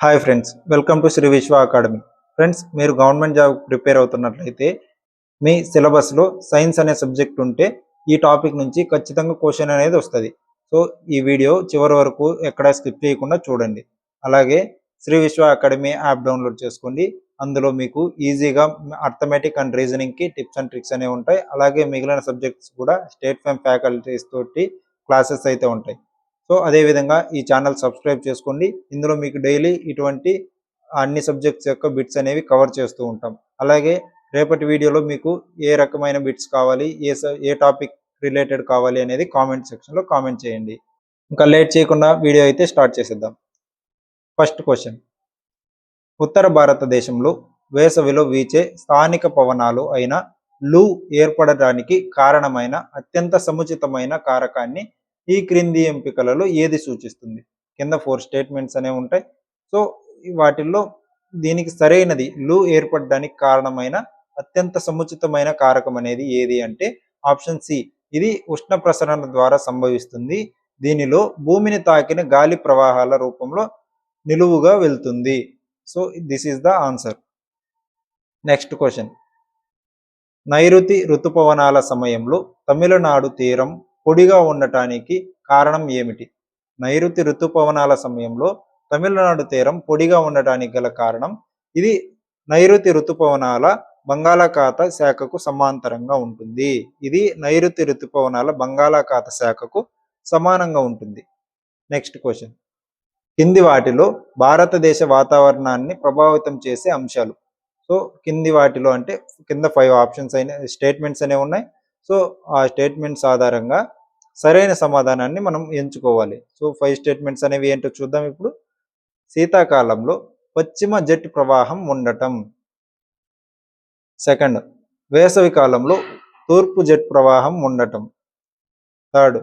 Hi friends, welcome to Shri Vishwa academy. Friends, మీరు government job prepare అవుతున్నట్లయితే మీ సిలబస్లో సైన్స్ అనే సబ్జెక్ట్ ఉంటే ఈ టాపిక్ నుంచి ఖచ్చితంగా క్వశ్చన్ అనేది వస్తుంది. సో ఈ వీడియో చివరి వరకు ఎక్కడ స్కిప్ చేయకుండా చూడండి. అలాగే Shri Vishwa academy app download చేసుకోండి. అందులో మీకు ఈజీగా అర్థమెటిక్ అండ్ రీజనింగ్కి టిప్స్ అండ్ ట్రిక్స్ అనేవి ఉంటాయి. అలాగే మిగిలిన సబ్జెక్ట్స్ కూడా స్టేట్ ఫైమ్ ఫ్యాకల్టీస్ తోటి క్లాసెస్ అయితే ఉంటాయి. సో అదేవిధంగా ఈ ఛానల్ సబ్స్క్రైబ్ చేసుకోండి. ఇందులో మీకు డైలీ ఇటువంటి అన్ని సబ్జెక్ట్స్ యొక్క బిట్స్ అనేవి కవర్ చేస్తూ ఉంటాం. అలాగే రేపటి వీడియోలో మీకు ఏ రకమైన బిట్స్ కావాలి, ఏ టాపిక్ రిలేటెడ్ కావాలి అనేది కామెంట్ సెక్షన్లో కామెంట్ చేయండి. ఇంకా లేట్ చేయకుండా వీడియో అయితే స్టార్ట్ చేసేద్దాం. ఫస్ట్ క్వశ్చన్, ఉత్తర భారతదేశంలో వేసవిలో వీచే స్థానిక పవనాలు అయిన లూ ఏర్పడడానికి కారణమైన అత్యంత సముచితమైన కారకాన్ని ఈ క్రింది ఎంపికలలో ఏది సూచిస్తుంది? కింద 4 స్టేట్మెంట్స్ అనేవి ఉంటాయి. సో వాటిల్లో దీనికి సరైనది లూ ఏర్పడడానికి కారణమైన అత్యంత సముచితమైన కారకం అనేది ఏది అంటే ఆప్షన్ సి. ఇది ఉష్ణ ప్రసరణ ద్వారా సంభవిస్తుంది. దీనిలో భూమిని తాకిన గాలి ప్రవాహాల రూపంలో నిలువుగా వెళ్తుంది. So this is the answer. Next question, నైరుతి ఋతుపవనాల సమయంలో తమిళనాడు తీరం పొడిగా ఉండటానికి కారణం ఏమిటి? నైరుతి ఋతుపవనాల సమయంలో తమిళనాడు తీరం పొడిగా ఉండటానికి గల కారణం, ఇది నైరుతి ఋతుపవనాల బంగాళాఖాత శాఖకు సమాంతరంగా ఉంటుంది. ఇది నైరుతి ఋతుపవనాల బంగాళాఖాత శాఖకు సమానంగా ఉంటుంది. నెక్స్ట్ క్వశ్చన్, కింది వాటిలో భారతదేశ వాతావరణాన్ని ప్రభావితం చేసే అంశాలు. సో కింది వాటిలో అంటే కింద 5 ఆప్షన్స్ అయిన స్టేట్మెంట్స్ అనేవి ఉన్నాయి. సో ఆ స్టేట్మెంట్స్ ఆధారంగా సరైన సమాధానాన్ని మనం ఎంచుకోవాలి. సో 5 స్టేట్మెంట్స్ అనేవి ఏంటో చూద్దాం ఇప్పుడు. శీతాకాలంలో పశ్చిమ జెట్ ప్రవాహం ఉండటం. సెకండ్, వేసవి కాలంలో తూర్పు జెట్ ప్రవాహం ఉండటం. థర్డ్,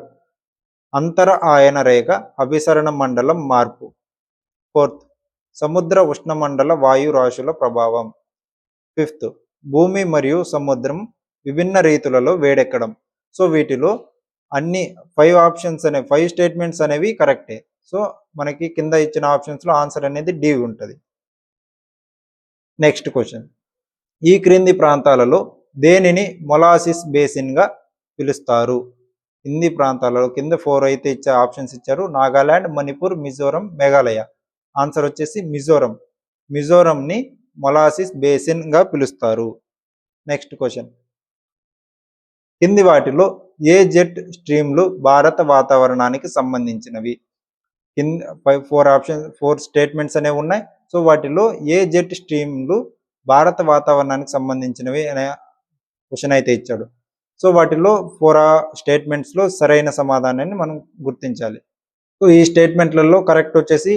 అంతర ఆయన రేఖ అభిసరణ మండలం మార్పు. ఫోర్త్, సముద్ర ఉష్ణమండల వాయు రాశుల ప్రభావం. ఫిఫ్త్, భూమి మరియు సముద్రం విభిన్న రీతులలో వేడెక్కడం. సో వీటిలో అన్ని 5 ఆప్షన్స్ అనేవి 5 స్టేట్మెంట్స్ అనేవి కరెక్టే. సో మనకి కింద ఇచ్చిన ఆప్షన్స్లో ఆన్సర్ అనేది డి ఉంటుంది. నెక్స్ట్ క్వశ్చన్, ఈ క్రింది ప్రాంతాలలో దేనిని మొలాసిస్ బేసిన్గా పిలుస్తారు? కింది ప్రాంతాలలో కింద 4 అయితే ఇచ్చే ఆప్షన్స్ ఇచ్చారు. నాగాలాండ్, మణిపూర్, మిజోరం, మేఘాలయ. ఆన్సర్ వచ్చేసి మిజోరం. మిజోరంని మొలాసిస్ బేసిన్గా పిలుస్తారు. నెక్స్ట్ క్వశ్చన్, కింది వాటిలో ఏ జెట్ స్ట్రీమ్లు భారత వాతావరణానికి సంబంధించినవి? కింద 4 స్టేట్మెంట్స్ అనేవి ఉన్నాయి. సో వాటిలో ఏ జెట్ స్ట్రీమ్లు భారత వాతావరణానికి సంబంధించినవి అనే క్వశ్చన్ అయితే ఇచ్చాడు. సో వాటిలో 4 స్టేట్మెంట్స్లో సరైన సమాధానాన్ని మనం గుర్తించాలి. సో ఈ స్టేట్మెంట్లలో కరెక్ట్ వచ్చేసి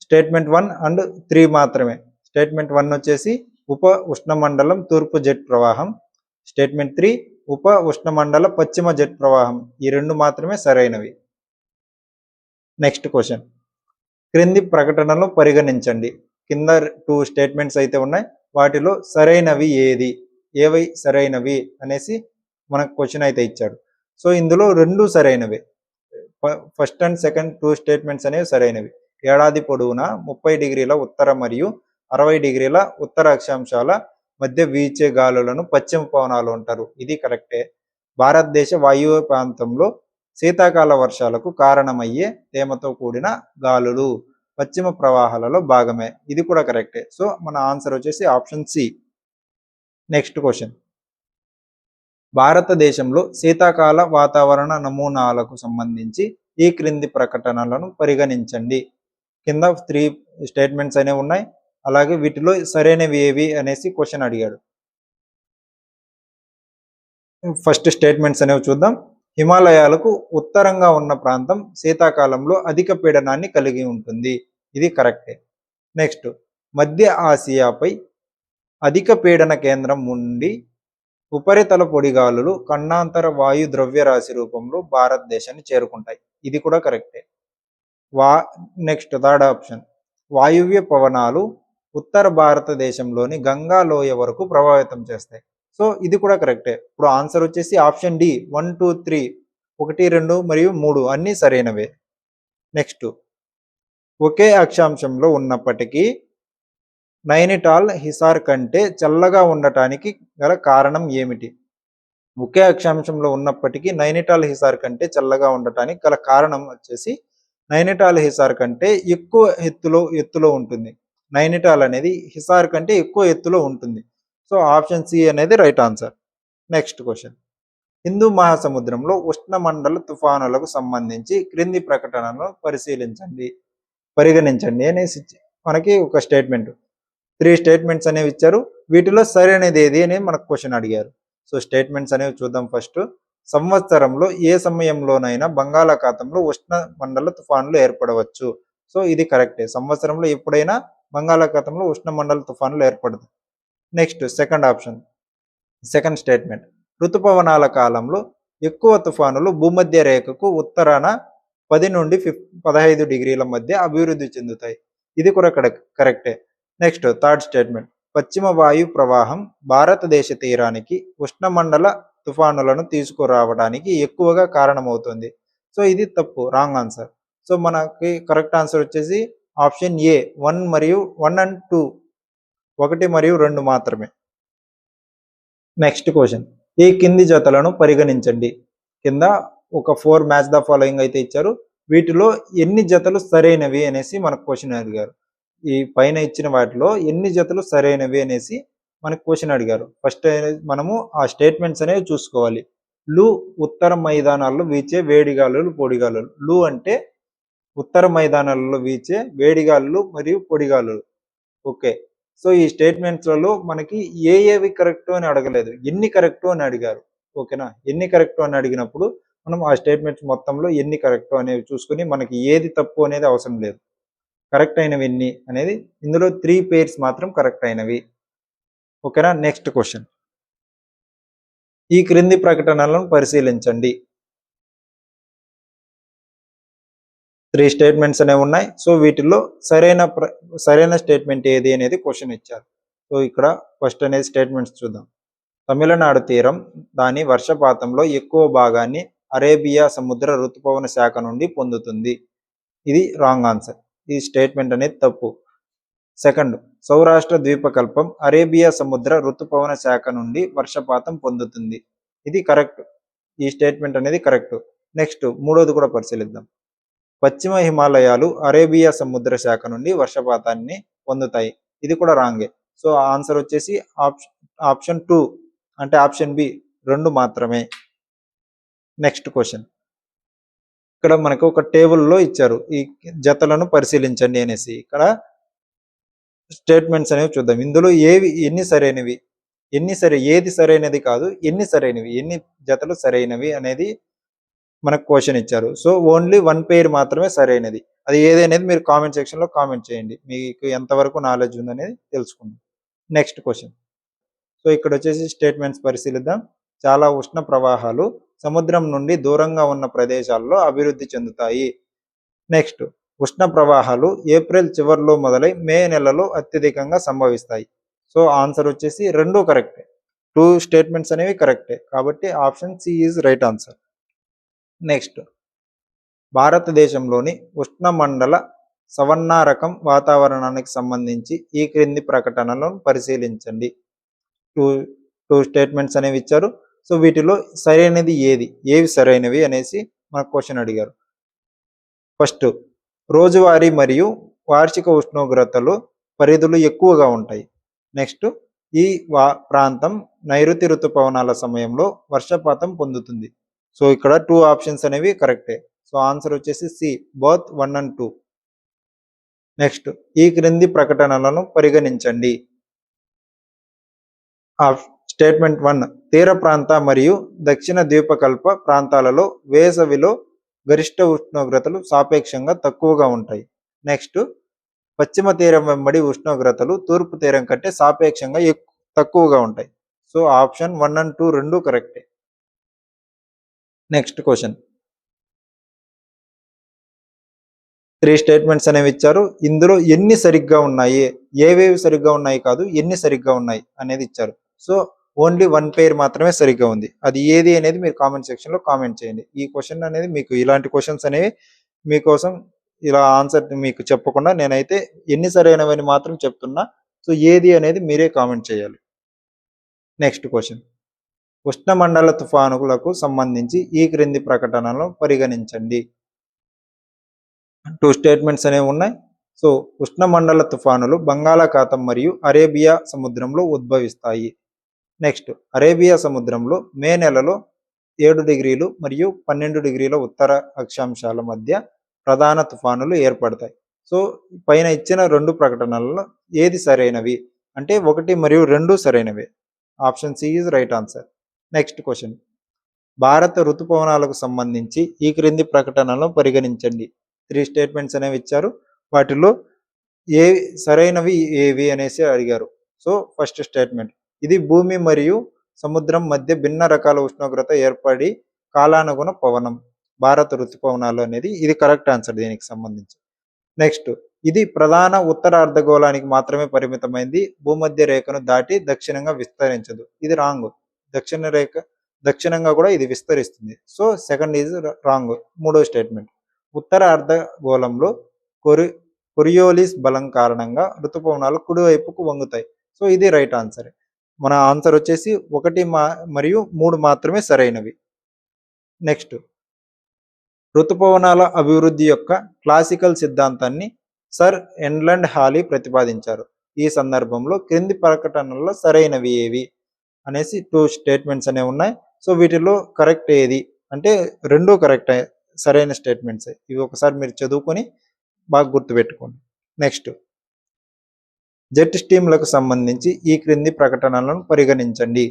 స్టేట్మెంట్ 1 అండ్ 3 మాత్రమే. స్టేట్మెంట్ 1 వచ్చేసి ఉప ఉష్ణమండలం తూర్పు జెట్ ప్రవాహం. స్టేట్మెంట్ 3 ఉప ఉష్ణమండల పశ్చిమ జెట్ ప్రవాహం. ఈ 2 మాత్రమే సరైనవి. నెక్స్ట్ క్వశ్చన్, క్రింది ప్రకటనలు పరిగణించండి. కింద 2 స్టేట్మెంట్స్ అయితే ఉన్నాయి. వాటిలో సరైనవి ఏది, ఏవై సరైనవి అనేసి మనకు క్వశ్చన్ అయితే ఇచ్చాడు. సో ఇందులో 2 సరైనవి. ఫస్ట్ అండ్ సెకండ్ 2 స్టేట్మెంట్స్ అనేవి సరైనవి. ఏడాది పొడవునా 30 డిగ్రీల ఉత్తర మరియు 60 డిగ్రీల ఉత్తర అక్షాంశాల మధ్య వీచే గాలులను పశ్చిమ పవనాలు అంటారు. ఇది కరెక్టే. భారతదేశ వాయువ్య ప్రాంతంలో శీతాకాల వర్షాలకు కారణమయ్యే తేమతో కూడిన గాలులు పశ్చిమ ప్రవాహాలలో భాగమే. ఇది కూడా కరెక్టే. సో మన ఆన్సర్ వచ్చేసి ఆప్షన్ సి. నెక్స్ట్ క్వశ్చన్, భారతదేశంలో శీతాకాల వాతావరణ నమూనాలకు సంబంధించి ఈ క్రింది ప్రకటనలను పరిగణించండి. కింద 3 స్టేట్మెంట్స్ అనేవి ఉన్నాయి. అలాగే వీటిలో సరైనవి ఏవి అనేసి క్వశ్చన్ అడిగాడు. ఫస్ట్ స్టేట్మెంట్స్ అనేవి చూద్దాం. హిమాలయాలకు ఉత్తరంగా ఉన్న ప్రాంతం శీతాకాలంలో అధిక పీడనాన్ని కలిగి ఉంటుంది. ఇది కరెక్టే. నెక్స్ట్, మధ్య ఆసియాపై అధిక పీడన కేంద్రం ఉండి ఉపరితల పొడిగాలులు ఖండాంతర వాయు ద్రవ్యరాశి రూపంలో భారతదేశాన్ని చేరుకుంటాయి. ఇది కూడా కరెక్టే. నెక్స్ట్ థర్డ్ ఆప్షన్, వాయువ్య పవనాలు ఉత్తర భారతదేశంలోని గంగా లోయ వరకు ప్రభావితం చేస్తాయి. సో ఇది కూడా కరెక్టే. ఇప్పుడు ఆన్సర్ వచ్చేసి ఆప్షన్ డి. 1, 2, 3 1, 2 మరియు 3 అన్నీ సరైనవే. నెక్స్ట్, ఒకే అక్షాంశంలో ఉన్నప్పటికీ నైనిటాల్ హిసార్ కంటే చల్లగా ఉండటానికి గల కారణం ఏమిటి? ఒకే అక్షాంశంలో ఉన్నప్పటికీ నైనిటాల్ హిసార్ కంటే చల్లగా ఉండటానికి గల కారణం వచ్చేసి నైనిటాల్ హిసార్ కంటే ఎక్కువ ఎత్తులో ఉంటుంది. నైనిటాల్ అనేది హిసార్ కంటే ఎక్కువ ఎత్తులో ఉంటుంది. సో ఆప్షన్ సి అనేది right answer. Next question. Hindu మహాసముద్రంలో ఉష్ణమండల తుఫానులకు సంబంధించి క్రింది ప్రకటనను పరిగణించండి అనేసి మనకి ఒక స్టేట్మెంట్ 3 స్టేట్మెంట్స్ అనేవి ఇచ్చారు. వీటిలో సరైనది ఏది అని మనకు క్వశ్చన్ అడిగారు. సో స్టేట్మెంట్స్ అనేవి చూద్దాం. ఫస్ట్, సంవత్సరంలో ఏ సమయంలోనైనా బంగాళాఖాతంలో ఉష్ణ మండల తుఫానులు ఏర్పడవచ్చు. సో ఇది కరెక్టే. సంవత్సరంలో ఎప్పుడైనా బంగాళాఖాతంలో ఉష్ణ మండల తుఫానులు ఏర్పడదు. నెక్స్ట్ సెకండ్ స్టేట్మెంట్, ఋతుపవనాల కాలంలో ఎక్కువ తుఫానులు భూమధ్య రేఖకు ఉత్తరాన 10 నుండి 15 డిగ్రీల మధ్య అభివృద్ధి చెందుతాయి. ఇది కూడా కరెక్టే. నెక్స్ట్ థర్డ్ స్టేట్మెంట్, పశ్చిమ వాయు ప్రవాహం భారతదేశ తీరానికి ఉష్ణమండల తుఫానులను తీసుకురావడానికి ఎక్కువగా కారణమవుతుంది. సో ఇది తప్పు, రాంగ్ ఆన్సర్. సో మనకి కరెక్ట్ ఆన్సర్ వచ్చేసి ఆప్షన్ ఏ 1 అండ్ 2, 1 మరియు 2 మాత్రమే. నెక్స్ట్ క్వశ్చన్, ఈ కింది జతలను పరిగణించండి. కింద ఒక 4 మ్యాచ్ ద ఫాలోయింగ్ అయితే ఇచ్చారు. వీటిలో ఎన్ని జతలు సరైనవి అనేసి మనకు క్వశ్చన్ అడిగారు. ఈ పైన ఇచ్చిన వాటిలో ఎన్ని జతలు సరైనవి అనేసి మనకు క్వశ్చన్ అడిగారు. ఫస్ట్ మనము ఆ స్టేట్మెంట్స్ అనేవి చూసుకోవాలి. లు ఉత్తర మైదానాల్లో వీచే వేడిగాలులు పొడిగాలులు. లు అంటే ఉత్తర మైదానాలలో వీచే వేడిగాలులు మరియు పొడిగాలులు. ఓకే. సో ఈ స్టేట్మెంట్స్లలో మనకి ఏవి కరెక్ట్ అని అడగలేదు, ఎన్ని కరెక్ట్ అని అడిగారు. ఓకేనా, ఎన్ని కరెక్ట్ అని అడిగినప్పుడు మనం ఆ స్టేట్మెంట్స్ మొత్తంలో ఎన్ని కరెక్ట్ అనేవి చూసుకుని మనకి ఏది తప్పు అనేది అవసరం లేదు. కరెక్ట్ అయినవి ఎన్ని అనేది ఇందులో 3 పేర్స్ మాత్రం కరెక్ట్ అయినవి. ఓకేనా. నెక్స్ట్ క్వశ్చన్, ఈ క్రింది ప్రకటనలను పరిశీలించండి. 3 స్టేట్మెంట్స్ అనేవి ఉన్నాయి. సో వీటిల్లో సరైన స్టేట్మెంట్ ఏది అనేది క్వశ్చన్ ఇచ్చారు. సో ఇక్కడ ఫస్ట్ అనేది స్టేట్మెంట్స్ చూద్దాం. తమిళనాడు తీరం దాని వర్షపాతంలో ఎక్కువ భాగాన్ని అరేబియా సముద్ర ఋతుపవన శాఖ నుండి పొందుతుంది. ఇది రాంగ్ ఆన్సర్. ఈ స్టేట్మెంట్ అనేది తప్పు. సెకండ్, సౌరాష్ట్ర ద్వీపకల్పం అరేబియా సముద్ర ఋతుపవన శాఖ నుండి వర్షపాతం పొందుతుంది. ఇది కరెక్ట్. ఈ స్టేట్మెంట్ అనేది కరెక్ట్. నెక్స్ట్ మూడోది కూడా పరిశీలిద్దాం. పశ్చిమ హిమాలయాలు అరేబియా సముద్ర శాఖ నుండి వర్షపాతాన్ని పొందుతాయి. ఇది కూడా రాంగే. సో ఆన్సర్ వచ్చేసి ఆప్షన్ 2 అంటే ఆప్షన్ బి 2 మాత్రమే. నెక్స్ట్ క్వశ్చన్, ఇక్కడ మనకు ఒక టేబుల్లో ఇచ్చారు, ఈ జతలను పరిశీలించండి అనేసి. ఇక్కడ స్టేట్మెంట్స్ అనేవి చూద్దాం. ఇందులో ఎన్ని సరైనవి, ఏది సరైనది కాదు, ఎన్ని సరైనవి, ఎన్ని జతలు సరైనవి అనేది మనకు క్వశ్చన్ ఇచ్చారు. సో ఓన్లీ 1 పేర్ మాత్రమే సరైనది. అది ఏదనేది మీరు కామెంట్ సెక్షన్లో కామెంట్ చేయండి, మీకు ఎంతవరకు నాలెడ్జ్ ఉందనేది తెలుసుకుందాం. నెక్స్ట్ క్వశ్చన్, సో ఇక్కడ వచ్చేసి స్టేట్మెంట్స్ పరిశీలిద్దాం. చాలా ఉష్ణ ప్రవాహాలు సముద్రం నుండి దూరంగా ఉన్న ప్రదేశాల్లో అభివృద్ధి చెందుతాయి. నెక్స్ట్, ఉష్ణ ప్రవాహాలు ఏప్రిల్ చివరిలో మొదలై మే నెలలో అత్యధికంగా సంభవిస్తాయి. సో ఆన్సర్ వచ్చేసి 2 కరెక్టే. 2 స్టేట్మెంట్స్ అనేవి కరెక్టే, కాబట్టి option C is right answer. Next, భారతదేశంలోని ఉష్ణమండల సవర్ణ రకం వాతావరణానికి సంబంధించి ఈ క్రింది ప్రకటనలను పరిశీలించండి. 2 స్టేట్మెంట్స్ అనేవి ఇచ్చారు. సో వీటిలో సరైనది ఏవి సరైనవి అనేసి మనకు క్వశ్చన్ అడిగారు. ఫస్ట్, రోజువారీ మరియు వార్షిక ఉష్ణోగ్రతలు పరిధులు ఎక్కువగా ఉంటాయి. నెక్స్ట్, ఈ ప్రాంతం నైరుతి ఋతుపవనాల సమయంలో వర్షపాతం పొందుతుంది. సో ఇక్కడ 2 ఆప్షన్స్ అనేవి కరెక్టే. సో ఆన్సర్ వచ్చేసి సి, బోత్ 1 and 2. నెక్స్ట్, ఈ క్రింది ప్రకటనలను పరిగణించండి. స్టేట్మెంట్ 1, తీర ప్రాంత మరియు దక్షిణ ద్వీపకల్ప ప్రాంతాలలో వేసవిలో గరిష్ట ఉష్ణోగ్రతలు సాపేక్షంగా తక్కువగా ఉంటాయి. నెక్స్ట్, పశ్చిమ తీరం వెంబడి ఉష్ణోగ్రతలు తూర్పు తీరం కంటే సాపేక్షంగా తక్కువగా ఉంటాయి. సో ఆప్షన్ 1 and 2 రెండు కరెక్టే. నెక్స్ట్ క్వశ్చన్, 3 స్టేట్మెంట్స్ అనేవి ఇచ్చారు. ఇందులో ఎన్ని సరిగ్గా ఉన్నాయి, ఏవేవి సరిగ్గా ఉన్నాయి కాదు, ఎన్ని సరిగ్గా ఉన్నాయి అనేది ఇచ్చారు. సో ఓన్లీ 1 పేర్ మాత్రమే సరిగ్గా ఉంది. అది ఏది అనేది మీరు కామెంట్ సెక్షన్లో కామెంట్ చేయండి. ఈ క్వశ్చన్ అనేది మీకు ఇలాంటి క్వశ్చన్స్ అనేవి మీకోసం ఇలా ఆన్సర్ మీకు చెప్పకుండా నేనైతే ఎన్ని సరైనవని మాత్రం చెప్తున్నా. సో ఏది అనేది మీరే కామెంట్ చేయాలి. Next question. ఉష్ణమండల తుఫానులకు సంబంధించి ఈ క్రింది ప్రకటనలను పరిగణించండి. 2 స్టేట్మెంట్స్ అనేవి ఉన్నాయి. సో ఉష్ణమండల తుఫానులు బంగాళాఖాతం మరియు అరేబియా సముద్రంలో ఉద్భవిస్తాయి. నెక్స్ట్, అరేబియా సముద్రంలో మే నెలలో 7 డిగ్రీలు మరియు 12 డిగ్రీల ఉత్తర అక్షాంశాల మధ్య ప్రధాన తుఫానులు ఏర్పడతాయి. సో పైన ఇచ్చిన 2 ప్రకటనలలో ఏది సరైనవి అంటే 1 మరియు 2 సరైనవే. Option C is right answer. Next question. భారత ఋతుపవనాలకు సంబంధించి ఈ క్రింది ప్రకటనలను పరిగణించండి. 3 స్టేట్మెంట్స్ అనేవి ఇచ్చారు. వాటిలో ఏ సరైనవి ఏవి అనేసి అడిగారు. సో ఫస్ట్ స్టేట్మెంట్, ఇది భూమి మరియు సముద్రం మధ్య భిన్న రకాల ఉష్ణోగ్రత ఏర్పడి కాలానుగుణ పవనం భారత ఋతుపవనాలు అనేది ఇది కరెక్ట్ ఆన్సర్ దీనికి సంబంధించి. నెక్స్ట్, ఇది ప్రధాన ఉత్తర అర్ధగోళానికి మాత్రమే పరిమితమైంది, భూమధ్య రేఖను దాటి దక్షిణంగా విస్తరించదు. ఇది రాంగ్. దక్షిణంగా కూడా ఇది విస్తరిస్తుంది. So second is wrong. మూడో స్టేట్మెంట్, ఉత్తర అర్ధగోళంలో కొరియోలిస్ బలం కారణంగా ఋతుపవనాలు కుడివైపుకు వంగుతాయి. సో ఇది రైట్ ఆన్సర్. మన ఆన్సర్ వచ్చేసి 1 మరియు 3 మాత్రమే సరైనవి. నెక్స్ట్, ఋతుపవనాల అభివృద్ధి యొక్క క్లాసికల్ సిద్ధాంతాన్ని సర్ ఎడ్మండ్ హాలీ ప్రతిపాదించారు. ఈ సందర్భంలో క్రింది ప్రకటనల్లో సరైనవి ఏవి అనేసి 2 స్టేట్మెంట్స్ అనేవి ఉన్నాయి. సో వీటిలో కరెక్ట్ ఏది అంటే 2 కరెక్ట్ సరైన స్టేట్మెంట్స్. ఇవి ఒకసారి మీరు చదువుకొని బాగా గుర్తుపెట్టుకోండి. నెక్స్ట్, జెట్ స్టీమ్లకు సంబంధించి ఈ క్రింది ప్రకటనలను పరిగణించండి.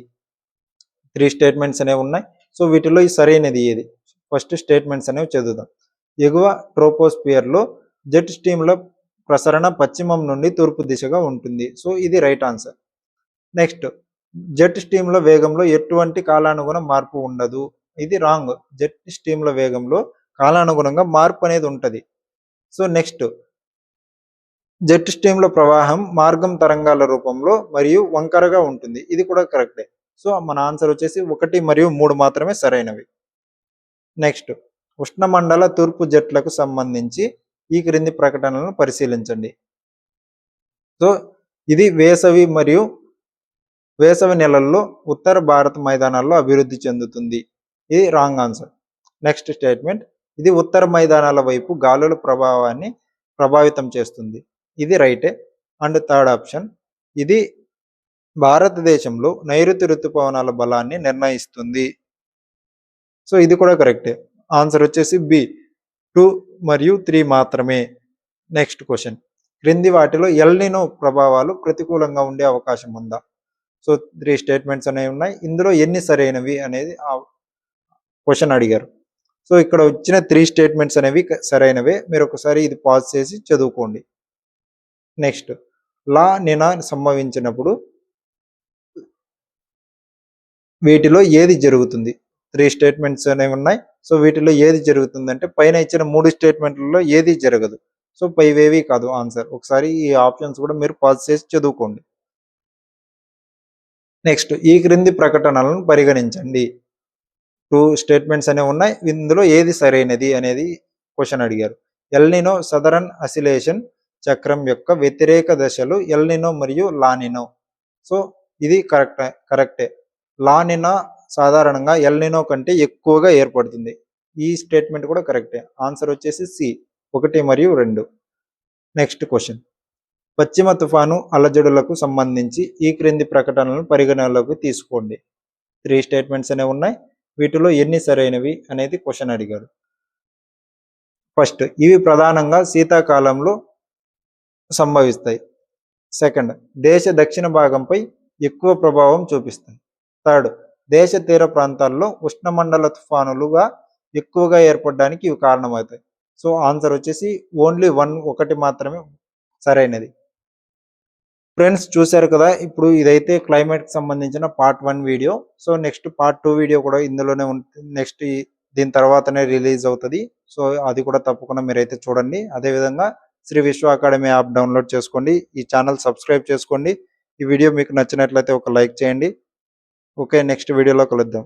3 స్టేట్మెంట్స్ అనేవి ఉన్నాయి. సో వీటిలో ఈ సరైనది ఏది? ఫస్ట్ స్టేట్మెంట్స్ అనేవి చదువుదాం. ఎగువ ట్రోపోస్పియర్లో జెట్ స్టీమ్ల ప్రసరణ పశ్చిమం నుండి తూర్పు దిశగా ఉంటుంది. సో ఇది రైట్ ఆన్సర్. నెక్స్ట్, జెట్ స్టీమ్ల వేగంలో ఎటువంటి కాలానుగుణ మార్పు ఉండదు. ఇది రాంగ్. జెట్ స్టీమ్ల వేగంలో కాలానుగుణంగా మార్పు అనేది ఉంటుంది. సో నెక్స్ట్, జెట్ స్ట్రీమ్ల ప్రవాహం మార్గం తరంగాల రూపంలో మరియు వంకరగా ఉంటుంది. ఇది కూడా కరెక్టే. సో మన ఆన్సర్ వచ్చేసి 1 మరియు 3 మాత్రమే సరైనవి. నెక్స్ట్, ఉష్ణమండల తూర్పు జెట్లకు సంబంధించి ఈ క్రింది ప్రకటనలను పరిశీలించండి. సో ఇది వేసవి నెలల్లో ఉత్తర భారత మైదానాల్లో అభివృద్ధి చెందుతుంది. ఇది రాంగ్ ఆన్సర్. నెక్స్ట్ స్టేట్మెంట్, ఇది ఉత్తర మైదానాల వైపు గాలుల ప్రభావాన్ని ప్రభావితం చేస్తుంది. ఇది రైటే. అండ్ థర్డ్ ఆప్షన్, ఇది భారతదేశంలో నైరుతి ఋతుపవనాల బలాన్ని నిర్ణయిస్తుంది. సో ఇది కూడా కరెక్టే. ఆన్సర్ వచ్చేసి బి 2 మరియు 3 మాత్రమే. నెక్స్ట్ క్వశ్చన్, క్రింది వాటిలో ఎల్నినో ప్రభావాలు ప్రతికూలంగా ఉండే అవకాశం ఉందా? సో 3 స్టేట్మెంట్స్ అనేవి ఉన్నాయి. ఇందులో ఎన్ని సరైనవి అనేది క్వశ్చన్ అడిగారు. సో ఇక్కడ వచ్చిన 3 స్టేట్మెంట్స్ అనేవి సరైనవే. మీరు ఒకసారి ఇది పాజ్ చేసి చదువుకోండి. నెక్స్ట్, లా నినా సంభవించినప్పుడు వీటిలో ఏది జరుగుతుంది? 3 స్టేట్మెంట్స్ అనేవి ఉన్నాయి. సో వీటిలో ఏది జరుగుతుందంటే పైన ఇచ్చిన 3 స్టేట్మెంట్లలో ఏది జరగదు. సో పైవేవి కాదు ఆన్సర్. ఒకసారి ఈ ఆప్షన్స్ కూడా మీరు పాజ్ చేసి చదువుకోండి. నెక్స్ట్, ఈ క్రింది ప్రకటనలను పరిగణించండి. 2 స్టేట్మెంట్స్ అనేవి ఉన్నాయి. ఇందులో ఏది సరైనది అనేది క్వశ్చన్ అడిగారు. ఎల్నినో సదరన్ అసిలేషన్ చక్రం యొక్క వ్యతిరేక దశలు ఎల్నినో మరియు లానినో. సో ఇది కరెక్టే. లానినా సాధారణంగా ఎల్నినో కంటే ఎక్కువగా ఏర్పడుతుంది. ఈ స్టేట్మెంట్ కూడా కరెక్టే. ఆన్సర్ వచ్చేసి సి 1 మరియు 2. నెక్స్ట్ క్వశ్చన్, పశ్చిమ తుఫాను అలజడులకు సంబంధించి ఈ క్రింది ప్రకటనలను పరిగణనలోకి తీసుకోండి. 3 స్టేట్మెంట్స్ అనేవి ఉన్నాయి. వీటిలో ఎన్ని సరైనవి అనేది క్వశ్చన్ అడిగారు. ఫస్ట్, ఇవి ప్రధానంగా శీతాకాలంలో సంభవిస్తాయి. సెకండ్, దేశ దక్షిణ భాగంపై ఎక్కువ ప్రభావం చూపిస్తాయి. థర్డ్, దేశ తీర ప్రాంతాల్లో ఉష్ణమండల తుఫానులుగా ఎక్కువగా ఏర్పడడానికి ఇవి కారణమవుతాయి. సో ఆన్సర్ వచ్చేసి ఓన్లీ 1 మాత్రమే సరైనది. ఫ్రెండ్స్ చూశారు కదా, ఇప్పుడు ఇదైతే క్లైమేట్కి సంబంధించిన part 1 video. So next part 2 video కూడా ఇందులోనే ఉంటుంది. నెక్స్ట్ దీని తర్వాతనే రిలీజ్ అవుతుంది. సో అది కూడా తప్పకుండా మీరైతే చూడండి. అదేవిధంగా Shri Vishwa academy app download చేసుకోండి. ఈ ఛానల్ సబ్స్క్రైబ్ చేసుకోండి. ఈ వీడియో మీకు నచ్చినట్లయితే ఒక లైక్ చేయండి. ఓకే, నెక్స్ట్ వీడియోలో కలుద్దాం.